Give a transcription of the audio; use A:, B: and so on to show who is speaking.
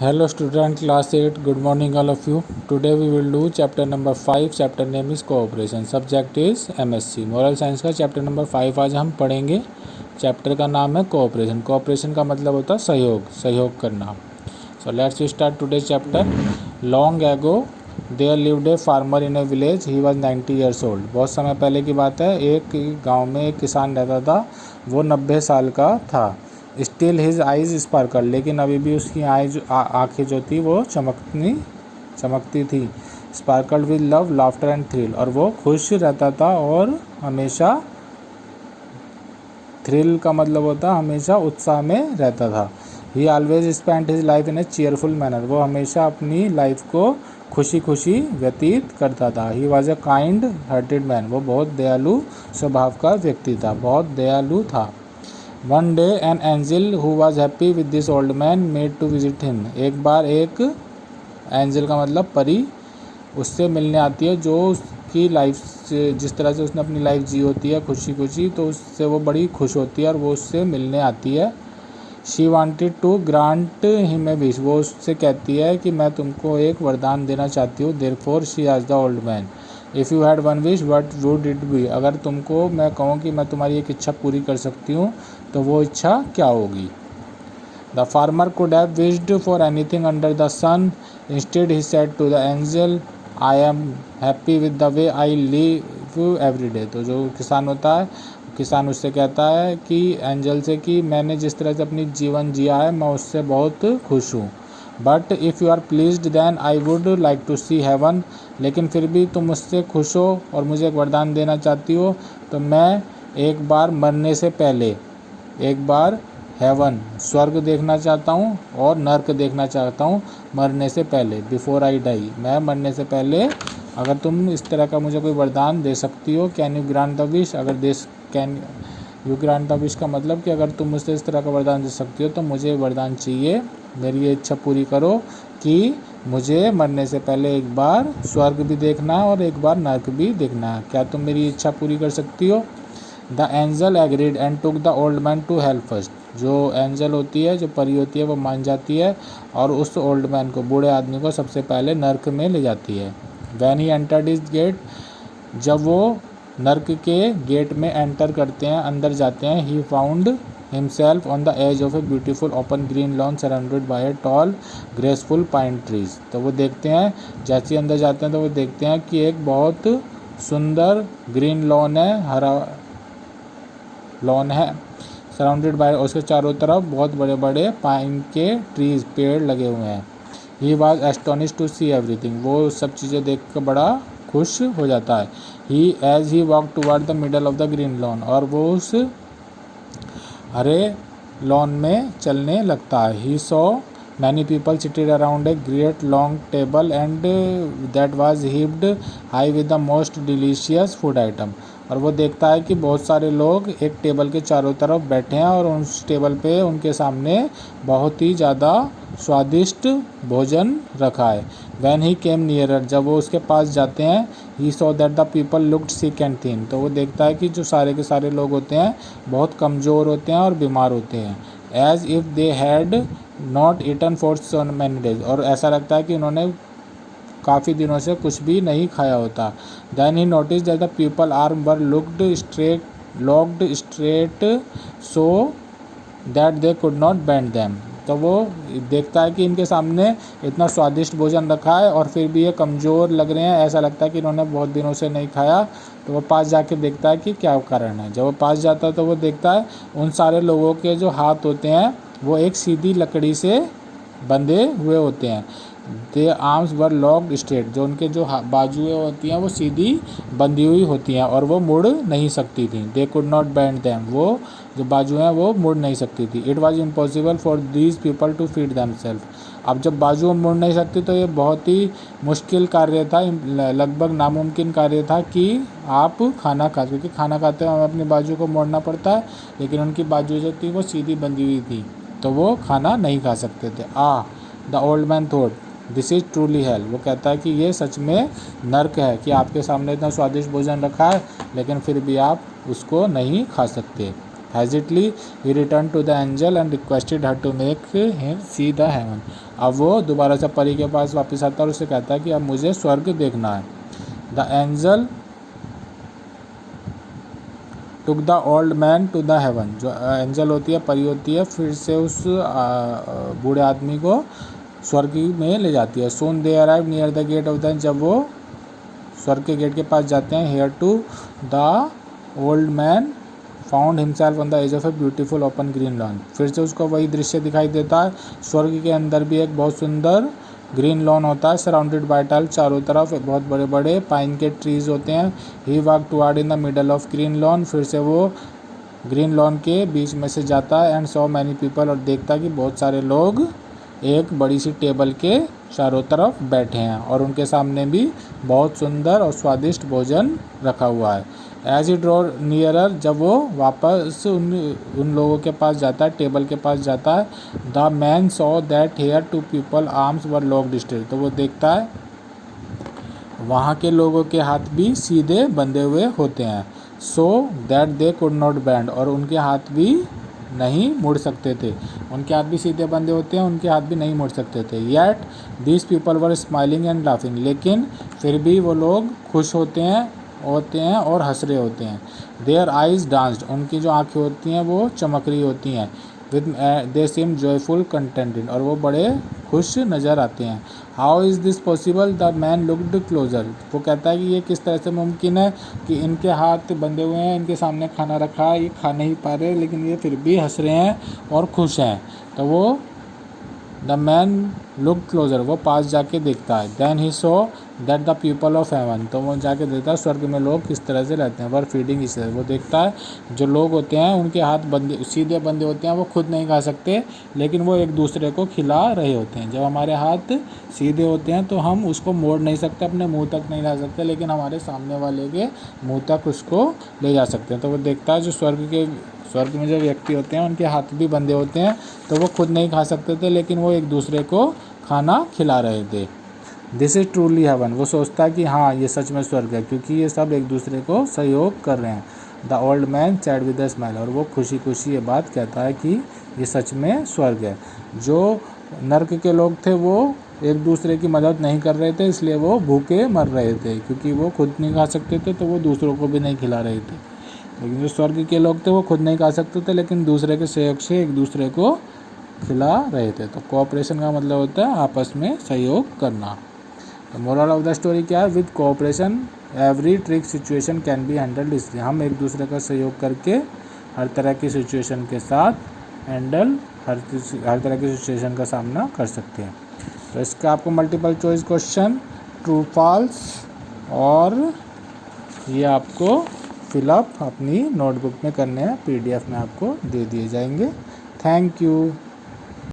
A: Hello student, class 8, good morning all of you. Today we will do chapter number 5. Chapter name is cooperation. Subject is MSc. Moral science का chapter number 5 आज हम पढ़ेंगे. Chapter का नाम है cooperation. Cooperation का मतलब होता है सहयोग करना. So let's start today's chapter. Long ago there lived a farmer in a village. He was 90 years old. बहुत समय पहले की बात है. एक गांव में एक किसान रहता था. वो 90 साल का था. स्टिल हिज आइज स्पार्कल, लेकिन अभी भी उसकी आँखें जो थी वो चमकती थी. Sparkle with love, laughter and thrill, और वो खुश रहता था और हमेशा, थ्रिल का मतलब होता हमेशा उत्साह में रहता था. ही always spend his life in A cheerful manner, वो हमेशा अपनी लाइफ को खुशी खुशी व्यतीत करता था. He was a kind hearted man, वो बहुत दयालु स्वभाव का व्यक्ति था, बहुत दयालु था. One day an angel who was happy with this old man made to visit him. एक बार एक एंजल का मतलब परी उससे मिलने आती है जो उसकी लाइफ से, जिस तरह से उसने अपनी लाइफ जी होती है खुशी खुशी, तो उससे वो बड़ी खुश होती है और वो उससे मिलने आती है. She wanted to grant him a wish, वो उससे कहती है कि मैं तुमको एक वरदान देना चाहती हूँ. Therefore she asked the old man, if you had one wish what would it be, अगर तुमको मैं कहूँ कि मैं तुम्हारी एक इच्छा पूरी कर सकती हूँ तो वो इच्छा क्या होगी. The farmer could have wished for anything under the sun. Instead he said to the angel, I am happy with the way I live every day. तो जो किसान होता है, किसान उससे कहता है कि एंजल से कि मैंने जिस तरह से अपनी जीवन जिया है मैं उससे बहुत खुश हूँ. But if you are pleased then I would like to see heaven, लेकिन फिर भी तुम मुझसे खुश हो और मुझे एक वरदान देना चाहती हो तो मैं एक बार मरने से पहले एक बार हेवन स्वर्ग देखना चाहता हूँ और नर्क देखना चाहता हूँ मरने से पहले. बिफोर आई डाई, मैं मरने से पहले अगर तुम इस तरह का मुझे कोई वरदान दे सकती हो. Can you grant the wish, can you grant the wish का मतलब कि अगर तुम मुझसे इस तरह का वरदान दे सकती हो तो मुझे वरदान चाहिए, मेरी ये इच्छा पूरी करो कि मुझे मरने से पहले एक बार स्वर्ग भी देखना है और एक बार नर्क भी देखना है. क्या तुम मेरी इच्छा पूरी कर सकती हो. The angel agreed and took the old man to help first. जो एंजल होती है, जो परी होती है, वो मान जाती है और उस ओल्ड मैन को, बूढ़े आदमी को सबसे पहले नर्क में ले जाती है. When he entered his gate, जब वो नर्क के गेट में एंटर करते हैं, अंदर जाते हैं, he found himself on the edge of a beautiful open green lawn surrounded by a tall graceful pine trees. तो वो देखते हैं, जैसे ही अंदर जाते हैं तो वो देखते हैं कि एक बहुत सुंदर ग्रीन लॉन है, हरा लॉन है, सराउंडेड बाय, उसके चारों तरफ बहुत बड़े बड़े पाइन के ट्रीज, पेड़ लगे हुए हैं. He was astonish to see everything, वो सब चीज़ें देख कर बड़ा खुश हो जाता है. He as he walk toward the middle of the green lawn, और वो उस हरे लॉन में चलने लगता है. He saw many people seated around a great long table and that was heaped high with the most delicious food item. और वो देखता है कि बहुत सारे लोग एक टेबल के चारों तरफ बैठे हैं और उस टेबल पे उनके सामने बहुत ही ज़्यादा स्वादिष्ट भोजन रखा है. वैन ही केम नियरर, जब वो उसके पास जाते हैं, he saw that the people looked sick and thin, तो वो देखता है कि जो सारे के सारे लोग होते हैं बहुत कमज़ोर होते हैं और बीमार होते हैं. As if they had not eaten for so many days, और ऐसा लगता है कि उन्होंने काफ़ी दिनों से कुछ भी नहीं खाया होता. Then he notice that the people arm were locked straight so that they could not bend them. तो वो देखता है कि इनके सामने इतना स्वादिष्ट भोजन रखा है और फिर भी ये कमज़ोर लग रहे हैं, ऐसा लगता है कि इन्होंने बहुत दिनों से नहीं खाया. तो वो पास जाके देखता है कि क्या कारण है. जब वो पास जाता है तो वो देखता है उन सारे लोगों के जो हाथ होते हैं वो एक सीधी लकड़ी से बंधे हुए होते हैं. दे आर्म्स वर लॉक्ड स्ट्रेट, जो उनके जो बाजुएं होती हैं वो सीधी बंधी हुई होती हैं और वो मुड़ नहीं सकती थी. They could not bend them, वो जो बाजुएं हैं वो मुड़ नहीं सकती थी. It was impossible for these people to feed them self. अब जब बाजुएं मुड़ नहीं सकती तो ये बहुत ही मुश्किल कार्य था, लगभग नामुमकिन कार्य था कि आप खाना खा, क्योंकि खाना खाते हुए हमें अपनी बाजू को मोड़ना पड़ता है, लेकिन उनकी बाजू जो थी वो सीधी बंधी हुई थी तो वो खाना नहीं खा सकते थे. The old man thought this is truly hello, वो कहता है कि ये सच में नर्क है कि आपके सामने इतना स्वादिष्ट भोजन रखा है लेकिन फिर भी आप उसको नहीं खा सकते. Hesitantly, he returned to the angel and requested her to make him see the heaven. अब वो दोबारा से परी के पास वापस आता है और उसे कहता है कि अब मुझे स्वर्ग देखना है. The angel took the old man to the heaven. जो एंजल होती है, परी होती है, फिर से उस बूढ़े आदमी को स्वर्ग में ले जाती है. Soon they arrived near the gate of the. जब वो स्वर्ग के गेट के पास जाते हैं, here to the old man found himself on the edge of a beautiful open green lawn. फिर से उसको वही दृश्य दिखाई देता है. स्वर्ग के अंदर भी एक बहुत सुंदर ग्रीन लॉन होता है, सराउंडेड बाय टाइल. चारों तरफ बहुत बड़े बड़े पाइन के ट्रीज होते हैं. He walk toward in the middle of green lawn. फिर से वो ग्रीन लॉन के बीच में से जाता है. एंड सॉ मैनी पीपल, और देखता है कि बहुत सारे लोग एक बड़ी सी टेबल के चारों तरफ बैठे हैं और उनके सामने भी बहुत सुंदर और स्वादिष्ट भोजन रखा हुआ है. एज ही ड्रॉ नियरर, जब वो वापस उन लोगों के पास जाता है, टेबल के पास जाता है. The man saw that here too people arms were locked still. तो वो देखता है वहाँ के लोगों के हाथ भी सीधे बंधे हुए होते हैं. सो that they could not bend, और उनके हाथ भी नहीं मुड़ सकते थे. उनके हाथ भी सीधे बंधे होते हैं, उनके हाथ भी नहीं मुड़ सकते थे. Yet these people were smiling and laughing. लेकिन फिर भी वो लोग खुश होते हैं और हंस रहे होते हैं. Their eyes danced. उनकी जो आँखें होती हैं वो चमक रही होती हैं. With they seem joyful contented. और वो बड़े खुश नज़र आते हैं. How is this possible. The man looked closer. वो कहता है कि ये किस तरह से मुमकिन है कि इनके हाथ बंधे हुए हैं, इनके सामने खाना रखा है, ये खा नहीं पा रहे, लेकिन ये फिर भी हंस रहे हैं और खुश हैं. तो वो द मैन लुक क्लोजर, वो पास जाके देखता है. Then he saw that the people of heaven. तो वो जाके देखता है स्वर्ग में लोग किस तरह से रहते हैं. वर फीडिंग इस. वो देखता है जो लोग होते हैं उनके हाथ बंधे सीधे बंधे होते हैं, वो खुद नहीं खा सकते, लेकिन वो एक दूसरे को खिला रहे होते हैं. जब हमारे हाथ सीधे होते हैं तो हम उसको मोड़ नहीं सकते, अपने मुंह तक नहीं ला सकते, लेकिन हमारे सामने वाले के मुंह तक उसको ले जा सकते हैं. तो वो देखता है जो स्वर्ग में जो व्यक्ति होते हैं उनके हाथ भी बंधे होते हैं, तो वो खुद नहीं खा सकते थे, लेकिन वो एक दूसरे को खाना खिला रहे थे. This is truly heaven. वो सोचता है कि हाँ ये सच में स्वर्ग है, क्योंकि ये सब एक दूसरे को सहयोग कर रहे हैं. The old man sad with a smile. और वो खुशी खुशी ये बात कहता है कि ये सच में स्वर्ग है. जो नर्क के लोग थे वो एक दूसरे की मदद नहीं कर रहे थे, इसलिए वो भूखे मर रहे थे, क्योंकि वो खुद नहीं खा सकते थे, तो वो दूसरों को भी नहीं खिला रहे थे. लेकिन जो स्वर्ग के लोग थे वो खुद नहीं खा सकते थे, लेकिन दूसरे के सहयोग से एक दूसरे को खिला रहे थे. तो कोऑपरेशन का मतलब होता है आपस में सहयोग करना. तो मोरल ऑफ द स्टोरी क्या है. With cooperation every trick situation can be handled. इसलिए हम एक दूसरे का सहयोग करके हर तरह की सिचुएशन के साथ हर तरह की सिचुएशन का सामना कर सकते हैं. तो इसका आपको multiple choice question true false और ये आपको फिलअप अपनी नोटबुक में करने हैं, PDF में आपको दे दिए जाएंगे. Thank you.